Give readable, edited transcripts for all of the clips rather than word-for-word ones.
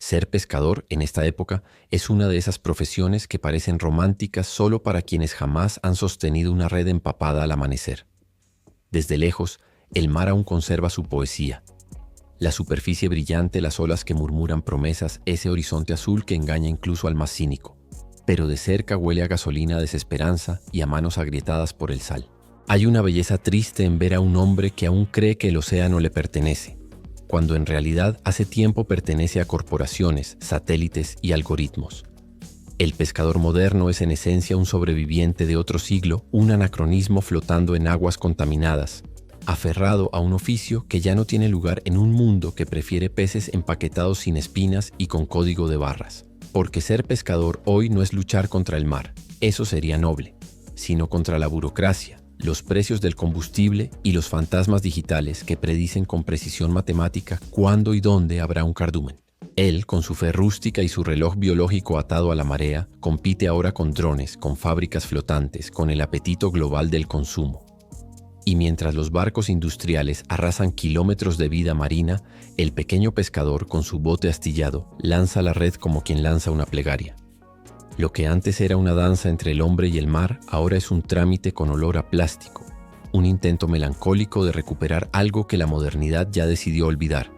Ser pescador en esta época es una de esas profesiones que parecen románticas solo para quienes jamás han sostenido una red empapada al amanecer. Desde lejos, el mar aún conserva su poesía. La superficie brillante, las olas que murmuran promesas, ese horizonte azul que engaña incluso al más cínico. Pero de cerca huele a gasolina, desesperanza y a manos agrietadas por el sal. Hay una belleza triste en ver a un hombre que aún cree que el océano le pertenece, cuando en realidad hace tiempo pertenece a corporaciones, satélites y algoritmos. El pescador moderno es en esencia un sobreviviente de otro siglo, un anacronismo flotando en aguas contaminadas, aferrado a un oficio que ya no tiene lugar en un mundo que prefiere peces empaquetados sin espinas y con código de barras. Porque ser pescador hoy no es luchar contra el mar, eso sería noble, sino contra la burocracia, los precios del combustible y los fantasmas digitales que predicen con precisión matemática cuándo y dónde habrá un cardumen. Él, con su fe rústica y su reloj biológico atado a la marea, compite ahora con drones, con fábricas flotantes, con el apetito global del consumo. Y mientras los barcos industriales arrasan kilómetros de vida marina, el pequeño pescador, con su bote astillado, lanza la red como quien lanza una plegaria. Lo que antes era una danza entre el hombre y el mar, ahora es un trámite con olor a plástico, un intento melancólico de recuperar algo que la modernidad ya decidió olvidar,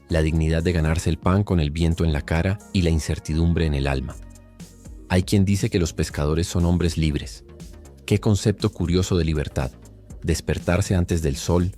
la dignidad de ganarse el pan con el viento en la cara y la incertidumbre en el alma. Hay quien dice que los pescadores son hombres libres. Qué concepto curioso de libertad. Despertarse antes del sol,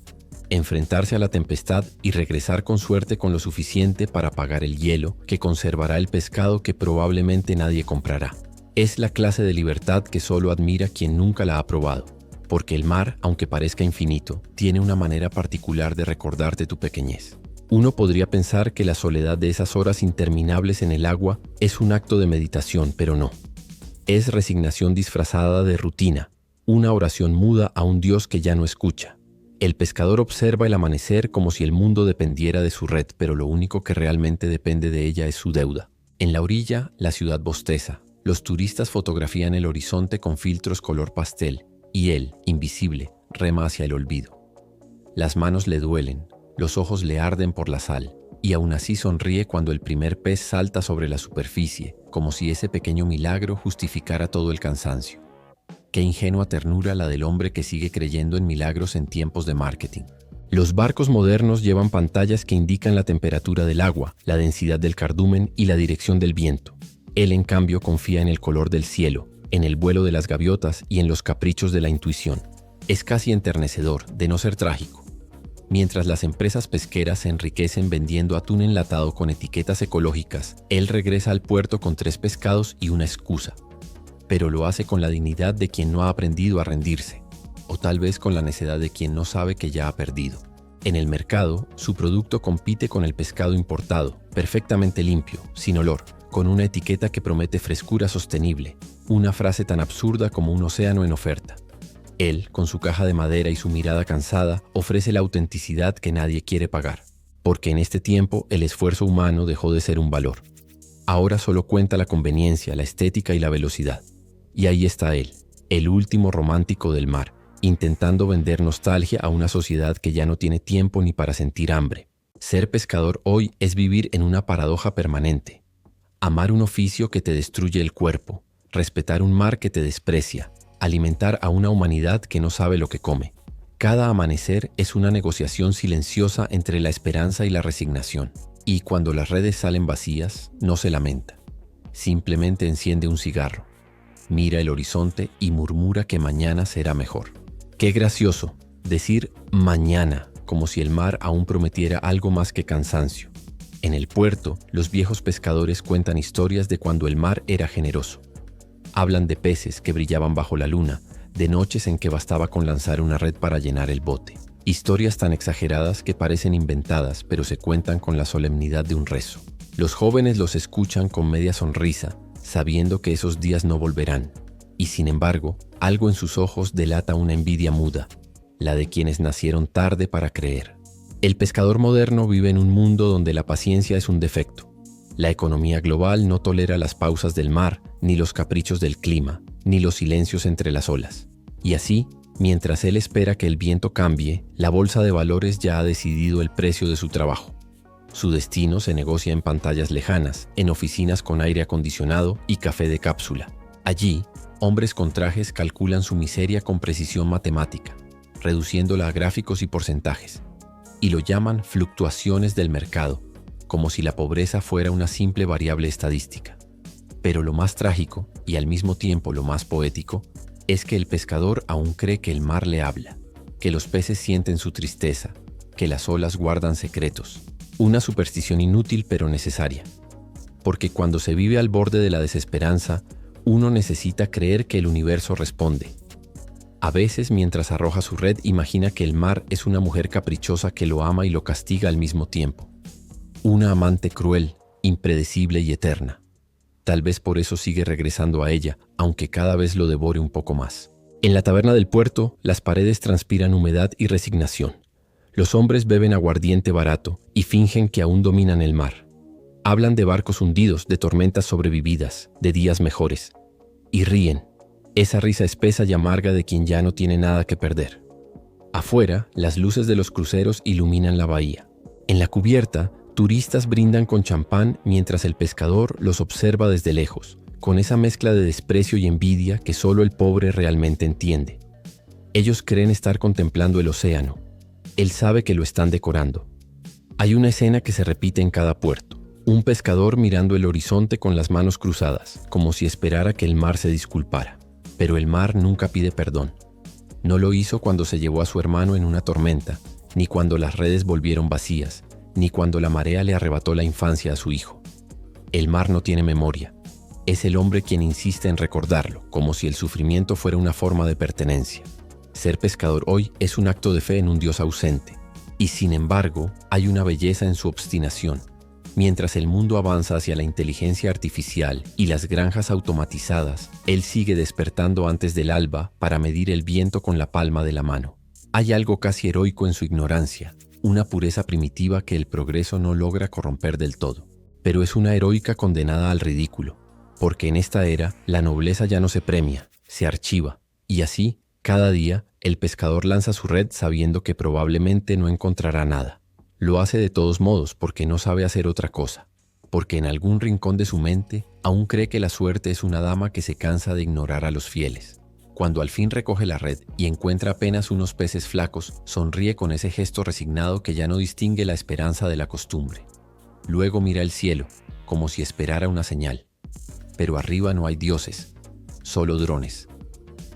enfrentarse a la tempestad y regresar con suerte con lo suficiente para pagar el hielo que conservará el pescado que probablemente nadie comprará. Es la clase de libertad que solo admira quien nunca la ha probado, porque el mar, aunque parezca infinito, tiene una manera particular de recordarte tu pequeñez. Uno podría pensar que la soledad de esas horas interminables en el agua es un acto de meditación, pero no. Es resignación disfrazada de rutina, una oración muda a un Dios que ya no escucha. El pescador observa el amanecer como si el mundo dependiera de su red, pero lo único que realmente depende de ella es su deuda. En la orilla, la ciudad bosteza. Los turistas fotografían el horizonte con filtros color pastel, y él, invisible, rema hacia el olvido. Las manos le duelen, los ojos le arden por la sal, y aún así sonríe cuando el primer pez salta sobre la superficie, como si ese pequeño milagro justificara todo el cansancio. Qué ingenua ternura la del hombre que sigue creyendo en milagros en tiempos de marketing. Los barcos modernos llevan pantallas que indican la temperatura del agua, la densidad del cardumen y la dirección del viento. Él, en cambio, confía en el color del cielo, en el vuelo de las gaviotas y en los caprichos de la intuición. Es casi enternecedor, de no ser trágico. Mientras las empresas pesqueras se enriquecen vendiendo atún enlatado con etiquetas ecológicas, él regresa al puerto con 3 pescados y una excusa. Pero lo hace con la dignidad de quien no ha aprendido a rendirse, o tal vez con la necedad de quien no sabe que ya ha perdido. En el mercado, su producto compite con el pescado importado, perfectamente limpio, sin olor, con una etiqueta que promete frescura sostenible, una frase tan absurda como un océano en oferta. Él, con su caja de madera y su mirada cansada, ofrece la autenticidad que nadie quiere pagar, porque en este tiempo el esfuerzo humano dejó de ser un valor. Ahora solo cuenta la conveniencia, la estética y la velocidad. Y ahí está él, el último romántico del mar, intentando vender nostalgia a una sociedad que ya no tiene tiempo ni para sentir hambre. Ser pescador hoy es vivir en una paradoja permanente. Amar un oficio que te destruye el cuerpo, respetar un mar que te desprecia, alimentar a una humanidad que no sabe lo que come. Cada amanecer es una negociación silenciosa entre la esperanza y la resignación. Y cuando las redes salen vacías, no se lamenta. Simplemente enciende un cigarro, mira el horizonte y murmura que mañana será mejor. Qué gracioso decir mañana, como si el mar aún prometiera algo más que cansancio. En el puerto, los viejos pescadores cuentan historias de cuando el mar era generoso. Hablan de peces que brillaban bajo la luna, de noches en que bastaba con lanzar una red para llenar el bote. Historias tan exageradas que parecen inventadas, pero se cuentan con la solemnidad de un rezo. Los jóvenes los escuchan con media sonrisa, sabiendo que esos días no volverán. Y sin embargo, algo en sus ojos delata una envidia muda, la de quienes nacieron tarde para creer. El pescador moderno vive en un mundo donde la paciencia es un defecto. La economía global no tolera las pausas del mar, ni los caprichos del clima, ni los silencios entre las olas. Y así, mientras él espera que el viento cambie, la bolsa de valores ya ha decidido el precio de su trabajo. Su destino se negocia en pantallas lejanas, en oficinas con aire acondicionado y café de cápsula. Allí, hombres con trajes calculan su miseria con precisión matemática, reduciéndola a gráficos y porcentajes, y lo llaman fluctuaciones del mercado, como si la pobreza fuera una simple variable estadística. Pero lo más trágico, y al mismo tiempo lo más poético, es que el pescador aún cree que el mar le habla, que los peces sienten su tristeza, que las olas guardan secretos. Una superstición inútil pero necesaria. Porque cuando se vive al borde de la desesperanza, uno necesita creer que el universo responde. A veces, mientras arroja su red, imagina que el mar es una mujer caprichosa que lo ama y lo castiga al mismo tiempo. Una amante cruel, impredecible y eterna. Tal vez por eso sigue regresando a ella, aunque cada vez lo devore un poco más. En la taberna del puerto, las paredes transpiran humedad y resignación. Los hombres beben aguardiente barato y fingen que aún dominan el mar. Hablan de barcos hundidos, de tormentas sobrevividas, de días mejores. Y ríen, esa risa espesa y amarga de quien ya no tiene nada que perder. Afuera, las luces de los cruceros iluminan la bahía. En la cubierta, turistas brindan con champán mientras el pescador los observa desde lejos, con esa mezcla de desprecio y envidia que solo el pobre realmente entiende. Ellos creen estar contemplando el océano. Él sabe que lo están decorando. Hay una escena que se repite en cada puerto. Un pescador mirando el horizonte con las manos cruzadas, como si esperara que el mar se disculpara. Pero el mar nunca pide perdón. No lo hizo cuando se llevó a su hermano en una tormenta, ni cuando las redes volvieron vacías, ni cuando la marea le arrebató la infancia a su hijo. El mar no tiene memoria. Es el hombre quien insiste en recordarlo, como si el sufrimiento fuera una forma de pertenencia. Ser pescador hoy es un acto de fe en un Dios ausente. Y sin embargo, hay una belleza en su obstinación. Mientras el mundo avanza hacia la inteligencia artificial y las granjas automatizadas, él sigue despertando antes del alba para medir el viento con la palma de la mano. Hay algo casi heroico en su ignorancia, una pureza primitiva que el progreso no logra corromper del todo. Pero es una heroica condenada al ridículo, porque en esta era la nobleza ya no se premia, se archiva, y así, cada día, el pescador lanza su red sabiendo que probablemente no encontrará nada. Lo hace de todos modos porque no sabe hacer otra cosa, porque en algún rincón de su mente aún cree que la suerte es una dama que se cansa de ignorar a los fieles. Cuando al fin recoge la red y encuentra apenas unos peces flacos, sonríe con ese gesto resignado que ya no distingue la esperanza de la costumbre. Luego mira el cielo, como si esperara una señal. Pero arriba no hay dioses, solo drones.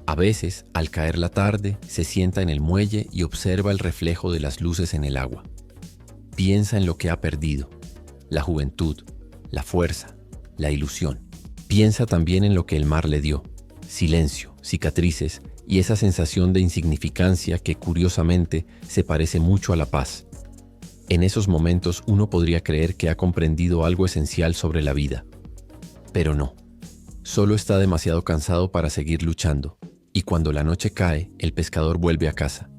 A veces, al caer la tarde, se sienta en el muelle y observa el reflejo de las luces en el agua. Piensa en lo que ha perdido, la juventud, la fuerza, la ilusión. Piensa también en lo que el mar le dio, silencio, cicatrices y esa sensación de insignificancia que curiosamente se parece mucho a la paz. En esos momentos uno podría creer que ha comprendido algo esencial sobre la vida. Pero no, solo está demasiado cansado para seguir luchando. Y cuando la noche cae, el pescador vuelve a casa.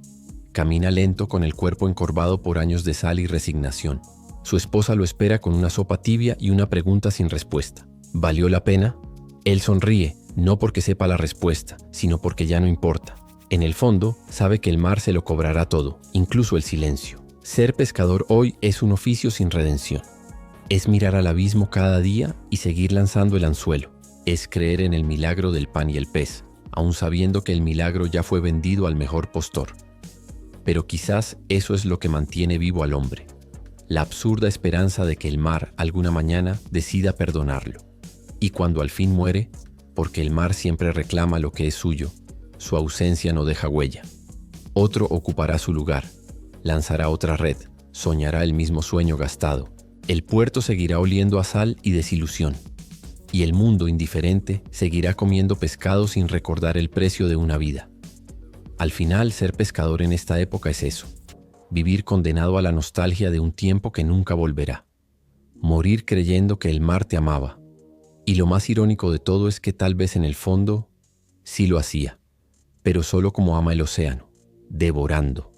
Camina lento con el cuerpo encorvado por años de sal y resignación. Su esposa lo espera con una sopa tibia y una pregunta sin respuesta. ¿Valió la pena? Él sonríe, no porque sepa la respuesta, sino porque ya no importa. En el fondo, sabe que el mar se lo cobrará todo, incluso el silencio. Ser pescador hoy es un oficio sin redención. Es mirar al abismo cada día y seguir lanzando el anzuelo. Es creer en el milagro del pan y el pez, aun sabiendo que el milagro ya fue vendido al mejor postor. Pero quizás eso es lo que mantiene vivo al hombre, la absurda esperanza de que el mar alguna mañana decida perdonarlo. Y cuando al fin muere, porque el mar siempre reclama lo que es suyo, su ausencia no deja huella. Otro ocupará su lugar, lanzará otra red, soñará el mismo sueño gastado. El puerto seguirá oliendo a sal y desilusión. Y el mundo indiferente seguirá comiendo pescado sin recordar el precio de una vida. Al final, ser pescador en esta época es eso, vivir condenado a la nostalgia de un tiempo que nunca volverá, morir creyendo que el mar te amaba. Y lo más irónico de todo es que tal vez en el fondo sí lo hacía, pero solo como ama el océano, devorando.